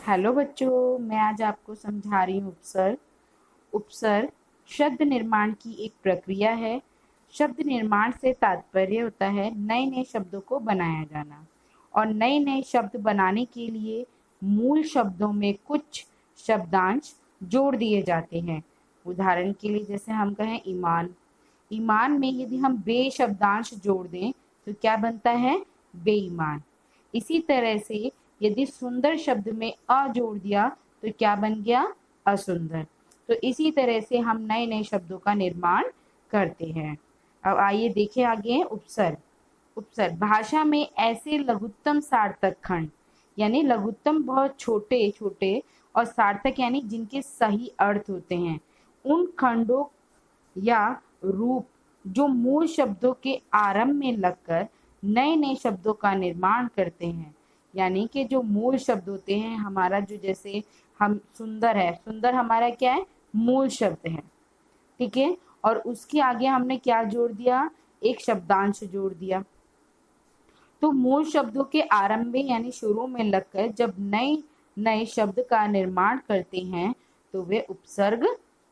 Hello बच्चों, मैं आज आपको समझा रही हूँ उपसर्ग। उपसर्ग शब्द निर्माण की एक प्रक्रिया है। शब्द निर्माण से तात्पर्य होता है नए नए शब्दों को बनाया जाना, और नए नए शब्द बनाने के लिए मूल शब्दों में कुछ शब्दांश जोड़ दिए जाते हैं। उदाहरण के लिए जैसे हम कहें ईमान। ईमान में यदि हम बे शब्दांश जोड़ दें तो क्या बनता है? बेईमान। इसी तरह से यदि सुंदर शब्द में अ जोड़ दिया तो क्या बन गया? असुंदर। तो इसी तरह से हम नए नए शब्दों का निर्माण करते हैं। अब आइए देखें आगे उपसर्ग। उपसर्ग भाषा में ऐसे लघुत्तम सार्थक खंड, यानी लघुत्तम बहुत छोटे छोटे, और सार्थक यानी जिनके सही अर्थ होते हैं, उन खंडों या रूप जो मूल शब्दों के आरंभ में लगकर नए नए शब्दों का निर्माण करते हैं। यानी कि जो मूल शब्द होते हैं हमारा, जो जैसे हम सुंदर है, सुंदर हमारा क्या है? मूल शब्द है। ठीक है, और उसके आगे हमने क्या जोड़ दिया? एक शब्दांश जोड़ दिया। तो मूल शब्दों के आरंभ में यानी शुरू में लगकर जब नए नए शब्द का निर्माण करते हैं तो वे उपसर्ग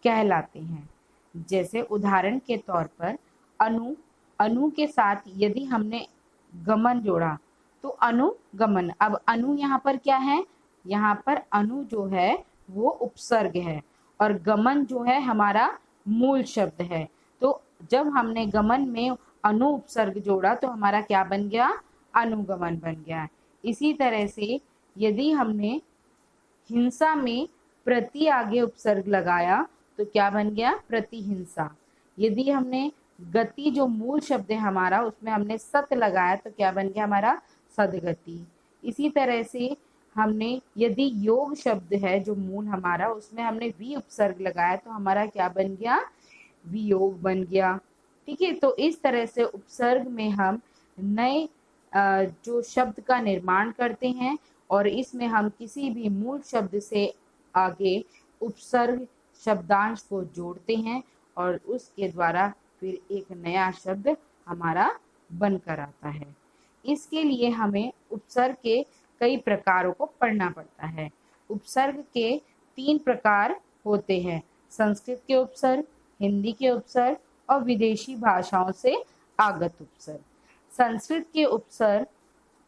कहलाते हैं। जैसे उदाहरण के तौर पर अनु, अनु के साथ यदि हमने गमन जोड़ा तो अनुगमन। अब अनु यहाँ पर क्या है? यहाँ पर अनु जो है वो उपसर्ग है, और गमन जो है हमारा मूल शब्द है। तो जब हमने गमन में अनु उपसर्ग जोड़ा तो हमारा क्या बन गया? अनुगमन बन गया। इसी तरह से यदि हमने हिंसा में प्रति आगे उपसर्ग लगाया तो क्या बन गया? प्रतिहिंसा। यदि हमने गति जो मूल शब्द है हमारा, उसमें हमने सत लगाया तो क्या बन गया? हमारा सदगति। इसी तरह से हमने यदि योग शब्द है जो मूल हमारा, उसमें हमने वी उपसर्ग लगाया तो हमारा क्या बन गया? वियोग बन गया। ठीक है, तो इस तरह से उपसर्ग में हम नए जो शब्द का निर्माण करते हैं, और इसमें हम किसी भी मूल शब्द से आगे उपसर्ग शब्दांश को जोड़ते हैं, और उसके द्वारा फिर एक नया शब्द हमारा बनकर आता है। इसके लिए हमें उपसर्ग के कई प्रकारों को पढ़ना पड़ता है। उपसर्ग के 3 प्रकार होते हैं: संस्कृत के उपसर्ग, हिंदी के उपसर्ग और विदेशी भाषाओं से आगत उपसर्ग। संस्कृत के उपसर्ग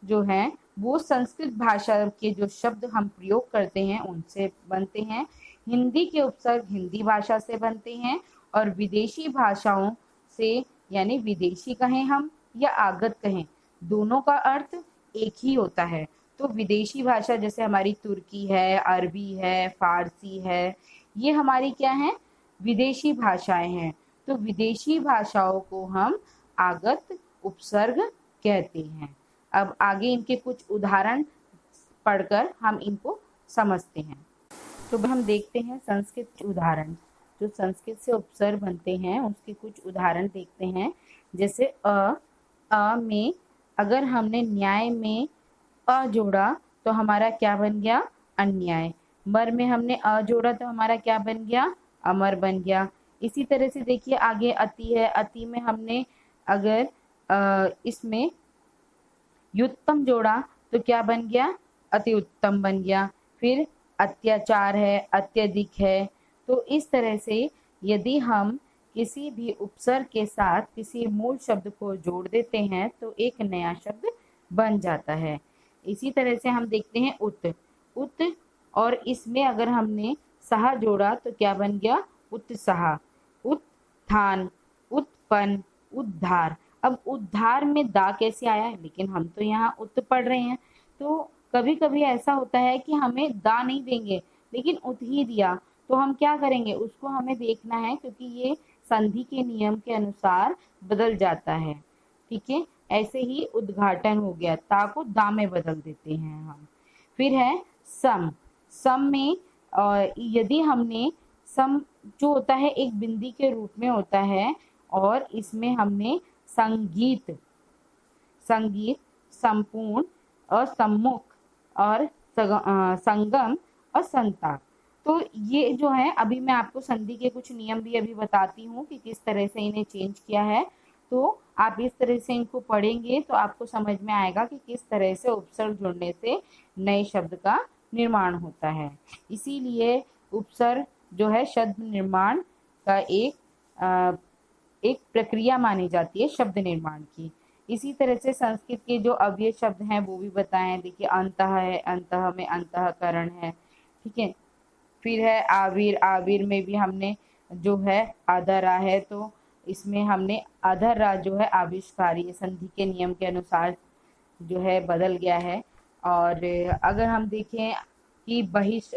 जो हैं वो संस्कृत भाषा के जो शब्द हम प्रयोग करते हैं उनसे बनते हैं। हिंदी के उपसर्ग हिंदी भाषा से बनते हैं, और विदेशी भाषाओं से, यानी विदेशी कहें हम या आगत कहें, दोनों का अर्थ एक ही होता है। तो विदेशी भाषा जैसे हमारी तुर्की है, अरबी है, फारसी है, ये हमारी क्या है? विदेशी भाषाएं हैं। तो विदेशी भाषाओं को हम आगत उपसर्ग कहते हैं। अब आगे इनके कुछ उदाहरण पढ़कर हम इनको समझते हैं। तो हम देखते हैं संस्कृत के उदाहरण। जो संस्कृत से उपसर्ग बनते हैं उसके कुछ उदाहरण देखते हैं। जैसे अ में अगर हमने न्याय में अ जोड़ा तो हमारा क्या बन गया? अन्याय। मर में हमने अ जोड़ा तो हमारा क्या बन गया? अमर बन गया। इसी तरह से देखिए आगे अति है, अति में हमने अगर इसमें युत्तम जोड़ा तो क्या बन गया? अति उत्तम बन गया। फिर अत्याचार है, अत्यधिक है। तो इस तरह से यदि हम किसी भी उपसर्ग के साथ किसी मूल शब्द को जोड़ देते हैं तो एक नया शब्द बन जाता है। इसी तरह से हम देखते हैं उत। उत, और इसमें अगर हमने सहा जोड़ा तो क्या बन गया? उत्साह। उत्थान, उत्पन्न, उद्धार। अब उद्धार में दा कैसे आया है? लेकिन हम तो यहाँ उत पढ़ रहे हैं, तो कभी कभी ऐसा होता है कि हमें दा नहीं देंगे लेकिन उत ही दिया, तो हम क्या करेंगे? उसको हमें देखना है, क्योंकि ये संधि के नियम के अनुसार बदल जाता है। ठीक है, ऐसे ही उद्घाटन हो गया, ता को दा में बदल देते हैं हम। फिर है सम। सम में यदि हमने सम जो होता है एक बिंदी के रूप में होता है, और इसमें हमने संगीत, संगीत, संपूर्ण और सम्मुख और संगम और संताप। तो ये जो है, अभी मैं आपको संधि के कुछ नियम भी अभी बताती हूँ कि किस तरह से इन्हें चेंज किया है। तो आप इस तरह से इनको पढ़ेंगे तो आपको समझ में आएगा कि किस तरह से उपसर्ग जुड़ने से नए शब्द का निर्माण होता है। इसीलिए उपसर्ग जो है शब्द निर्माण का एक प्रक्रिया मानी जाती है शब्द निर्माण की। इसी तरह से संस्कृत के जो अव्यय शब्द हैं वो भी बताए हैं। देखिए अंतः है, अंतः में अंतःकरण है, ठीक है। फिर है आविर, आविर में भी हमने जो है अधरा है, तो इसमें हमने अधरा जो है आविष्कारी संधि के नियम के अनुसार जो है बदल गया है। और अगर हम देखें कि बहिष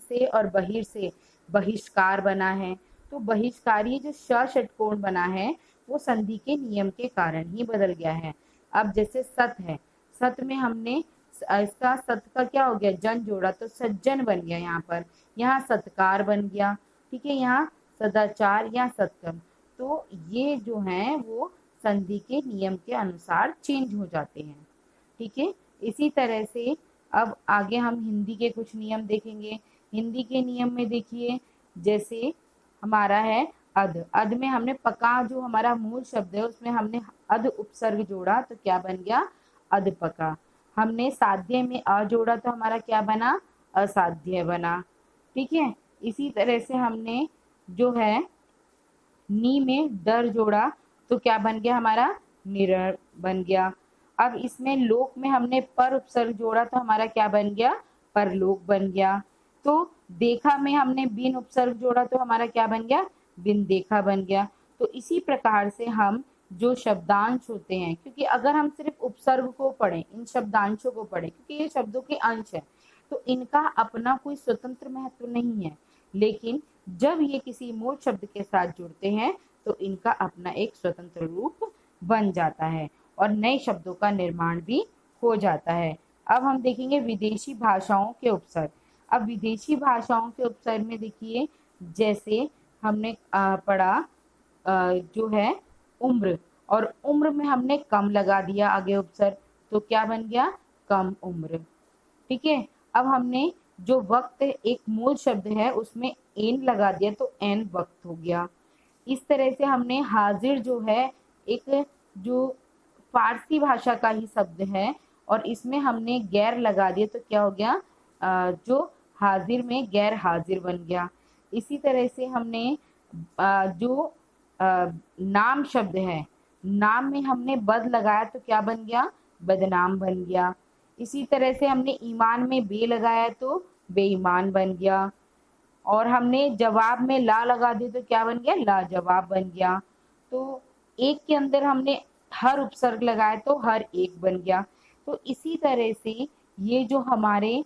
से और बहिर से बहिष्कार बना है, तो बहिष्कारी जो षटकोण बना है वो संधि के नियम के कारण ही बदल गया है। अब जैसे सत है, सत में हमने इसका सत का क्या हो गया, जन जोड़ा तो सज्जन बन गया, यहाँ सत्कार बन गया, ठीक है, यहाँ सदाचार या सत्कर्म। तो ये जो है वो संधि के नियम के अनुसार चेंज हो जाते हैं, ठीक है। इसी तरह से अब आगे हम हिंदी के कुछ नियम देखेंगे। हिंदी के नियम में देखिए जैसे हमारा है अध, अध में हमने पका जो हमारा मूल शब्द है उसमें हमने अध उपसर्ग जोड़ा तो क्या बन गया, अधपका। हमने साध्य में अ जोड़ा तो हमारा क्या बना, असाध्य बना, ठीक है। इसी तरह से हमने जो है नी में डर जोड़ा तो क्या बन गया हमारा, निडर बन गया। अब इसमें लोक में हमने पर उपसर्ग जोड़ा तो हमारा क्या बन गया, परलोक बन गया। तो देखा में हमने बिन उपसर्ग जोड़ा तो हमारा क्या बन गया, बिन देखा बन गया। तो इसी प्रकार से हम जो शब्दांश होते हैं, क्योंकि अगर हम सिर्फ उपसर्ग को पढ़ें, इन शब्दांशों को पढ़ें, क्योंकि ये शब्दों के अंश है, तो इनका अपना कोई स्वतंत्र महत्व नहीं है, लेकिन जब ये किसी मूल शब्द के साथ जुड़ते हैं तो इनका अपना एक स्वतंत्र रूप बन जाता है और नए शब्दों का निर्माण भी हो जाता है। अब हम देखेंगे विदेशी भाषाओं के उपसर्ग। अब विदेशी भाषाओं के उपसर्ग में देखिए जैसे हमने पढ़ा जो है उम्र, और उम्र में हमने कम लगा दिया आगे उपसर्ग तो क्या बन गया, कम उम्र, ठीक है। अब हमने जो वक्त एक मूल शब्द है उसमें एन लगा दिया तो एन वक्त हो गया। इस तरह से हमने हाजिर जो है एक जो फारसी भाषा का ही शब्द है और इसमें हमने गैर लगा दिया तो क्या हो गया, जो हाजिर में गैर हाजिर बन गया। इसी तरह से हमने जो नाम शब्द है, नाम में हमने बद लगाया तो क्या बन गया, बदनाम बन गया। इसी तरह से हमने ईमान में बे लगाया तो बेईमान बन गया, और हमने जवाब में ला लगा दी तो क्या बन गया, लाजवाब बन गया। तो एक के अंदर हमने हर उपसर्ग लगाया तो हर एक बन गया। तो इसी तरह से ये जो हमारे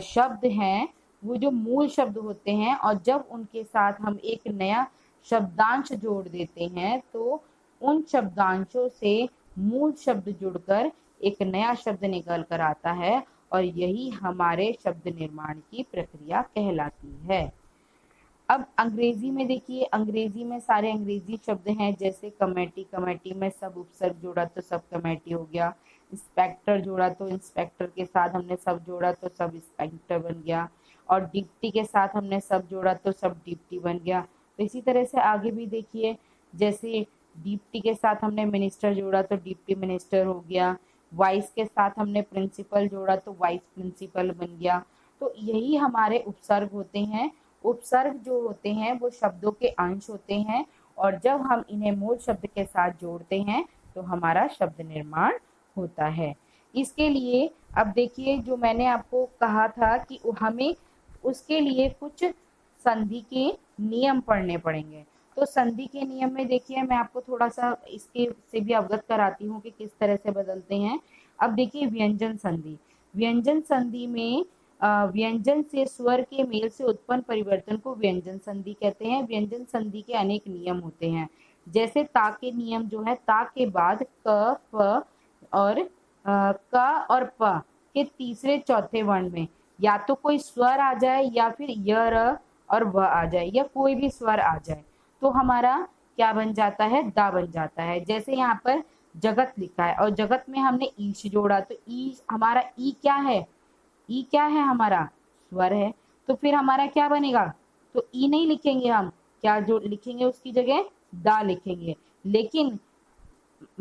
शब्द हैं वो जो मूल शब्द होते हैं और जब उनके साथ हम एक नया शब्दांश जोड़ देते हैं तो उन शब्दांशों से मूल शब्द जुड़कर एक नया शब्द निकल कर आता है और यही हमारे शब्द निर्माण की प्रक्रिया कहलाती है। अब अंग्रेजी में देखिए, अंग्रेजी में सारे अंग्रेजी शब्द हैं जैसे कमेटी, कमेटी में सब उपसर्ग जोड़ा तो सब कमेटी हो गया। इंस्पेक्टर जोड़ा तो इंस्पेक्टर के साथ हमने सब जोड़ा तो सब इंस्पेक्टर बन गया, और डिप्टी के साथ हमने सब जोड़ा तो सब डिप्टी बन गया। तो इसी तरह से आगे भी देखिए जैसे डिप्टी के साथ हमने मिनिस्टर जोड़ा तो डिप्टी मिनिस्टर हो गया, वाइस के साथ हमने प्रिंसिपल जोड़ा तो वाइस प्रिंसिपल बन गया। तो यही हमारे उपसर्ग होते हैं। उपसर्ग जो होते हैं वो शब्दों के अंश होते हैं और जब हम इन्हें मूल शब्द के साथ जोड़ते हैं तो हमारा शब्द निर्माण होता है। इसके लिए अब देखिए जो मैंने आपको कहा था कि हमें उसके लिए कुछ संधि के नियम पढ़ने पड़ेंगे। तो संधि के नियम में देखिए मैं आपको थोड़ा सा इसके से भी अवगत कराती हूँ कि किस तरह से बदलते हैं। अब देखिए व्यंजन संधि, व्यंजन संधि में व्यंजन से स्वर के मेल से उत्पन्न परिवर्तन को व्यंजन संधि कहते हैं। व्यंजन संधि के अनेक नियम होते हैं, जैसे ता के नियम जो है, ता के बाद क, प और क और प के तीसरे चौथे वर्ण में या तो कोई स्वर आ जाए या फिर य, र और व आ जाए या कोई भी स्वर आ जाए तो हमारा क्या बन जाता है, दा बन जाता है। जैसे यहाँ पर जगत लिखा है और जगत में हमने ईश जोड़ा तो ई हमारा ई क्या है, ई क्या है हमारा स्वर है, तो फिर हमारा क्या बनेगा, तो ई नहीं लिखेंगे हम, क्या जो लिखेंगे उसकी जगह दा लिखेंगे। लेकिन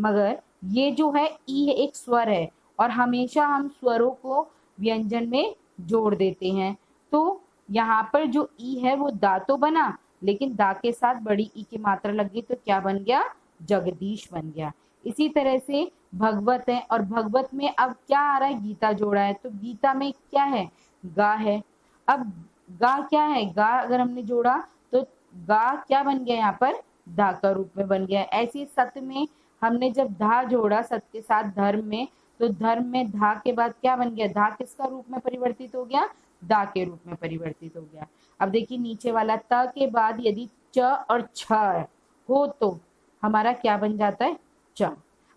मगर ये जो है ई एक स्वर है और हमेशा हम स्वरों को व्यंजन में जोड़ देते हैं। तो यहाँ पर जो ई है वो दा तो बना, लेकिन दा के साथ बड़ी ई की मात्रा लग गई तो क्या बन गया, जगदीश बन गया। इसी तरह से भगवत है, और भगवत में अब क्या आ रहा है, गीता जोड़ा है, तो गीता में क्या है, गा है। अब गा क्या है, गा अगर हमने जोड़ा तो गा क्या बन गया, यहाँ पर धा का रूप में बन गया। ऐसे सत्य में हमने जब धा जोड़ा सत्य के साथ धर्म में, तो धर्म में धा के बाद क्या बन गया, धा किसका रूप में परिवर्तित हो गया, दा के रूप में परिवर्तित हो गया। अब देखिए नीचे वाला त के बाद यदि च और छ हो तो हमारा क्या बन जाता है, च।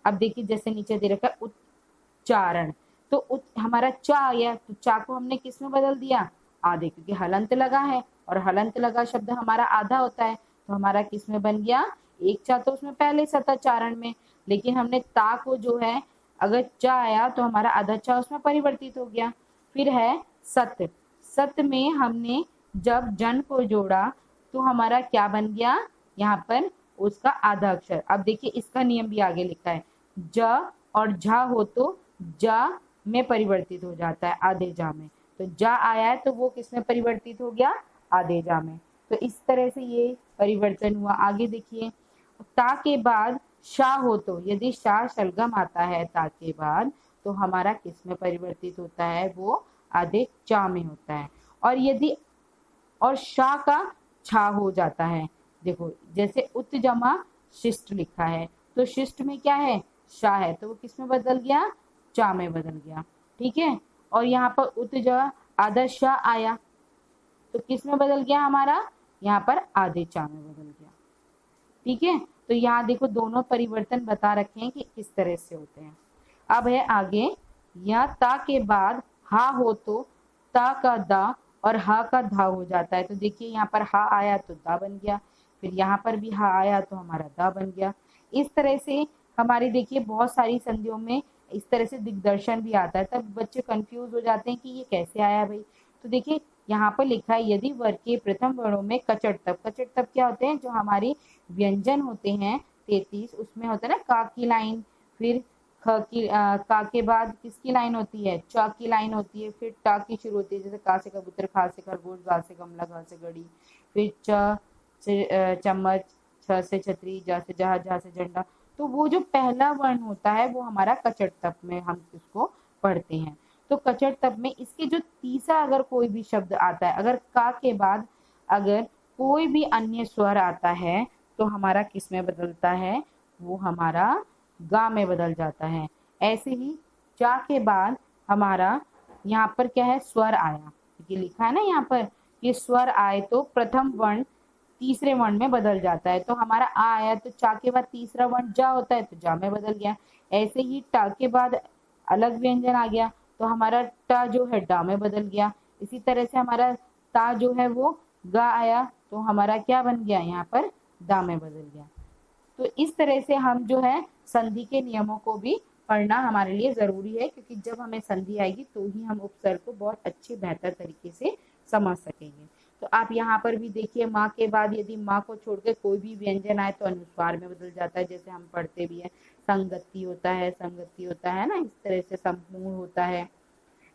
अब देखिए जैसे नीचे दे रखा है उच्चारण, तो हमारा च आया, तो चा को हमने किस में बदल दिया, आधे, क्योंकि हलंत लगा है और हलंत लगा शब्द हमारा आधा होता है, तो हमारा किस में बन गया, एक चा तो उसमें पहले सताचारण में, लेकिन हमने ता को जो है अगर चा आया तो हमारा आधा चा उसमें परिवर्तित हो गया। फिर है सत्य, सत्य में हमने जब जन को जोड़ा तो हमारा क्या बन गया, यहाँ पर उसका आधा अक्षर। अब देखिए इसका नियम भी आगे लिखा है, ज और झा हो तो जा में परिवर्तित हो जाता है, आधे जा में, तो जा आया है तो वो किस में परिवर्तित हो गया, आधे जा में। तो इस तरह से ये परिवर्तन हुआ। आगे देखिए ता के बाद शा हो तो, यदि शा शलगम आता है ता के बाद तो हमारा किस में परिवर्तित होता है, वो आधे चा में होता है। और यदि और शा का छा हो जाता है, देखो जैसे उत जमा शिष्ट लिखा है, तो शिष्ट में क्या है, शा है, तो वो किस में बदल गया, चा में बदल गया। ठीक है, और यहाँ पर उत ज आधा शा आया तो किस में बदल गया हमारा, यहाँ पर आधे चा में बदल गया। ठीक है, तो यहाँ देखो दोनों परिवर्तन बता रखे हैं कि किस तरह से होते हैं। अब है आगे, यहाँ ता के बाद हा हो तो ता का दा और हा का धा हो जाता है, तो देखिए यहाँ पर हा आया तो दा बन गया, फिर यहाँ पर भी हा आया तो हमारा दा बन गया। इस तरह से हमारी देखिए बहुत सारी संधियों में इस तरह से दिग्दर्शन भी आता है, तब बच्चे कंफ्यूज हो जाते हैं कि ये कैसे आया भाई। तो देखिए यहाँ पर लिखा है, यदि वर्ग के प्रथम वर्णों में कचट तब, कचट तब क्या होते हैं, जो हमारी व्यंजन होते हैं 33, उसमें होता है ना का की लाइन, फिर का के बाद किसकी लाइन होती है, च की लाइन होती है, फिर टा की शुरू होती है, जैसे का से कबूतर, खा से खरगोश, गा से गमला, घ से घड़ी, फिर च से चम्मच, छ से छतरी, जा से जहाज, झा से झंडा। तो वो जो पहला वर्ण होता है वो हमारा कचट तप में हम इसको पढ़ते हैं। तो कचट तप में इसके जो तीसरा अगर कोई भी शब्द आता है, अगर का के बाद अगर कोई भी अन्य स्वर आता है तो हमारा किस में बदलता है, वो हमारा गा में बदल जाता है। ऐसे ही चा के बाद हमारा यहाँ पर क्या है, स्वर आया, ये लिखा है ना यहाँ पर, ये स्वर आए तो प्रथम वर्ण तीसरे वर्ण में बदल जाता है, तो हमारा आ आया तो चा के बाद तीसरा वर्ण जा होता है तो जा में बदल गया। ऐसे ही टा के बाद अलग व्यंजन आ गया तो हमारा टा जो है डा में बदल गया। इसी तरह से हमारा ता जो है वो गा आया तो हमारा क्या बन गया, यहाँ पर दा में बदल गया। तो इस तरह से हम जो है संधि के नियमों को भी पढ़ना हमारे लिए जरूरी है, क्योंकि जब हमें संधि आएगी तो ही हम उपसर्ग को बहुत अच्छे बेहतर तरीके से समझ सकेंगे। तो आप यहाँ पर भी देखिए, माँ के बाद यदि माँ को छोड़कर कोई भी व्यंजन आए तो अनुस्वार में बदल जाता है, जैसे हम पढ़ते भी है, संगति होता है, संगति होता है ना, इस तरह से संपूर्ण होता है।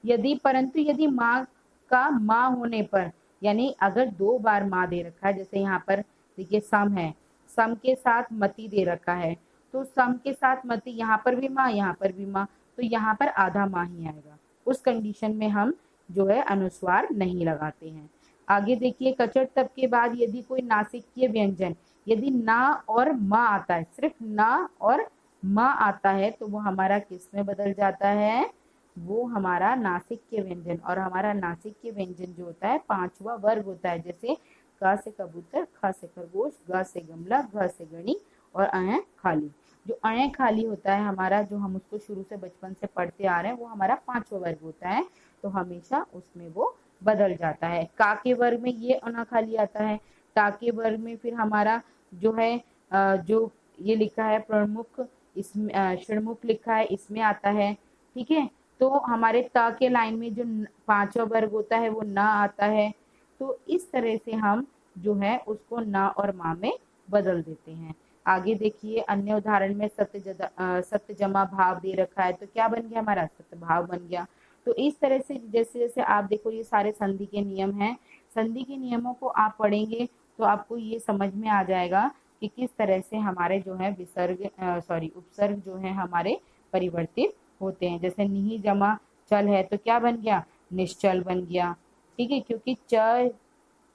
यदि परंतु यदि माँ का माँ होने पर, यानी अगर दो बार माँ दे रखा है, जैसे यहाँ पर देखिए सम है, सम के साथ मति दे रखा है, तो सम के साथ मति, यहाँ पर भी माँ यहाँ पर भी माँ, तो यहाँ पर आधा माँ ही आएगा। उस कंडीशन में हम जो है अनुस्वार नहीं लगाते हैं। आगे देखिए, कचट तब के बाद यदि कोई नासिकीय व्यंजन, यदि ना और माँ आता है, सिर्फ ना और माँ आता है, तो वो हमारा किस में बदल जाता है, वो हमारा नासिक्य व्यंजन। और हमारा नासिक्य व्यंजन जो होता है पांचवा वर्ग होता है, जैसे क से कबूतर, ख से खरगोश, ग से गमला, घ से गणी और अ खाली। जो अ खाली होता है हमारा, जो हम उसको शुरू से बचपन से पढ़ते आ रहे हैं, वो हमारा पांचवा वर्ग होता है, तो हमेशा उसमें वो बदल जाता है। का के वर्ग में ये अना खाली आता है, ता के वर्ग में फिर हमारा जो है जो ये लिखा है प्रमुख, इसमें षणमुख लिखा है, इसमें आता है। ठीक है, तो हमारे त के लाइन में जो पांचवा वर्ग होता है वो ना आता है। तो इस तरह से हम जो है उसको ना और माँ में बदल देते हैं। आगे देखिए, अन्य उदाहरण में सत्य जमा भाव दे रखा है, तो क्या बन गया हमारा, सत्य भाव बन गया। तो इस तरह से जैसे जैसे आप देखो ये सारे संधि के नियम हैं, संधि के नियमों को आप पढ़ेंगे तो आपको ये समझ में आ जाएगा कि किस तरह से हमारे जो है उपसर्ग जो है हमारे परिवर्तित होते हैं। जैसे निहि जमा चल है तो क्या बन गया, निश्चल बन गया। ठीक है, क्योंकि च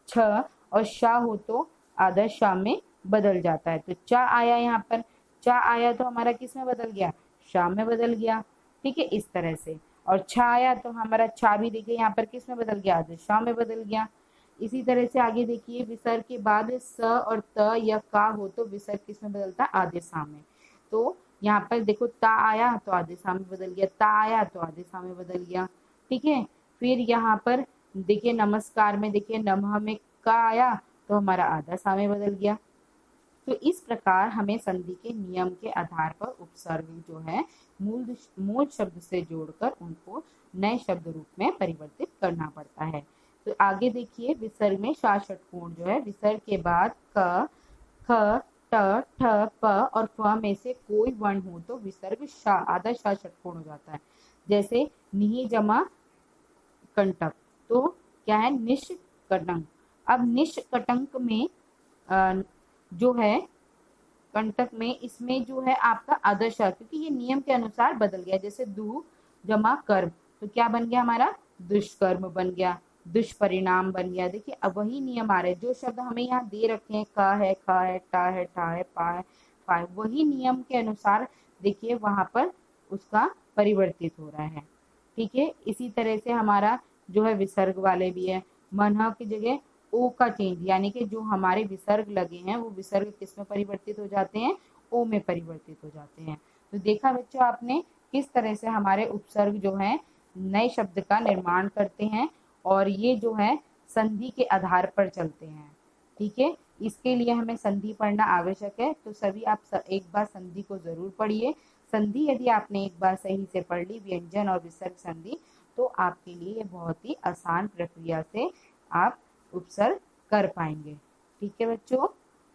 छ और शा हो तो आदर्श शा में बदल जाता है। तो चा आया, यहाँ पर चा आया तो हमारा किस में बदल गया, शा में बदल गया। ठीक है, इस तरह से। और छा आया तो हमारा छा भी देखिए यहाँ पर किस में बदल गया, आदर्श शा में बदल गया। इसी तरह से आगे देखिए, विसर्ग के बाद स और त या का हो तो विसर्ग किस में बदलता है, आदेश सा में। तो यहाँ पर देखो ता आया तो आदेश सा में बदल गया, ता आया तो आदेश सा में बदल गया। ठीक है, फिर यहाँ पर देखिए नमस्कार में देखिए नमः में का आया तो हमारा आधा सा में बदल गया। तो इस प्रकार हमें संधि के नियम के आधार पर उपसर्ग जो है मूल शब्द से जोड़कर उनको नए शब्द रूप में परिवर्तित करना पड़ता है। तो आगे देखिए, विसर्ग में शा षटकोण जो है, विसर्ग के बाद क, ख, ट, ठ, प और फ में से कोई वर्ण हो तो विसर्ग शा आधा शा षटकोण हो जाता है। जैसे निहि जमा कंटक, तो क्या है, निष्कटंक। अब निष्कटंक में जो है कंटक में, इसमें जो है आपका आदर्श, क्योंकि ये नियम के अनुसार बदल गया। जैसे दु जमा कर्म तो क्या बन गया हमारा, दुष्कर्म बन गया, दुष्परिणाम बन गया। देखिए अब वही नियम आ रहे हैं, जो शब्द हमें यहाँ दे रखे हैं, क है, ख है, टा है, ठा है, पा है, फा है, वही नियम के अनुसार देखिए वहां पर उसका परिवर्तित हो रहा है। ठीक है, इसी तरह से हमारा जो है विसर्ग वाले भी है, मन की जगह ओ का चेंज, यानी कि जो हमारे विसर्ग लगे हैं वो विसर्ग किस में परिवर्तित हो जाते हैं, ओ में परिवर्तित हो जाते हैं। तो देखा बच्चों आपने किस तरह से हमारे उपसर्ग जो है नए शब्द का निर्माण करते हैं और ये जो है संधि के आधार पर चलते हैं। ठीक है, इसके लिए हमें संधि पढ़ना आवश्यक है। तो सभी आप एक बार संधि को जरूर पढ़िए। संधि यदि आपने एक बार सही से पढ़ ली, व्यंजन और विसर्ग संधि, तो आपके लिए बहुत ही आसान प्रक्रिया से आप उपसर्ग कर पाएंगे। ठीक है बच्चों,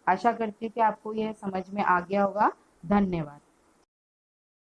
आशा करती हूँ कि आपको यह समझ में आ गया होगा। धन्यवाद।